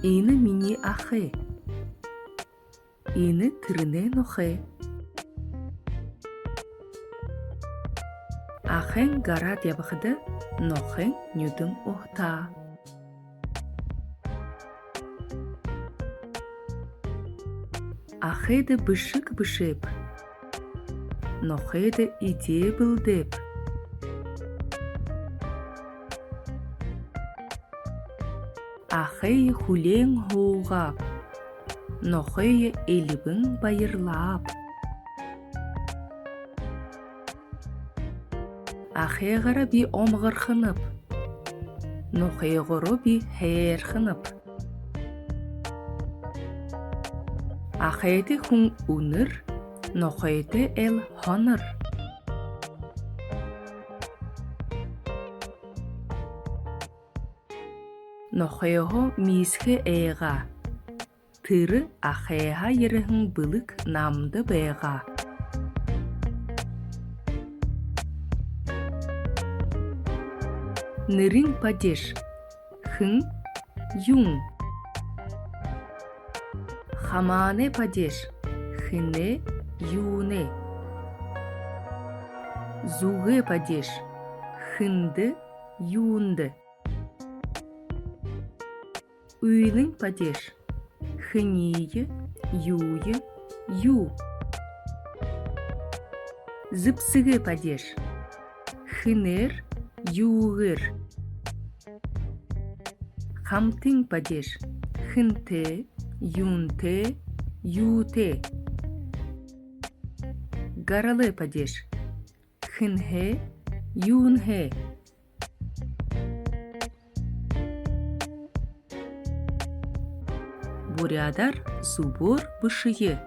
Іні міні ахи. Іні тирине нохи. Ахен гарат ябыхыды, нохен нюдың ухта. Ахеды бышык бышып, нохеды иде білдіп. Ахей хулен хоғап, нохей елібін байырлап. Ахей ғара би омғырхынып, нохей ғыры би хейрхынып. Ахейді хүн үнір, нохейді әл хоныр. Нохейго мисхе эйға, тыры ахейға ерігін бұлық намды бәйға. Нырин падеш, хын юн. Хамане падеш, хыне юне. Зуге падеш, хынды юнды. Уйлын падеш, хыние юе ю. Зыпсыге падеш, хынер югыр. Хамтын падеш, хынте юнте юте. Гаралы падеш, хынхе юнхе. Бурядар зубор бышые.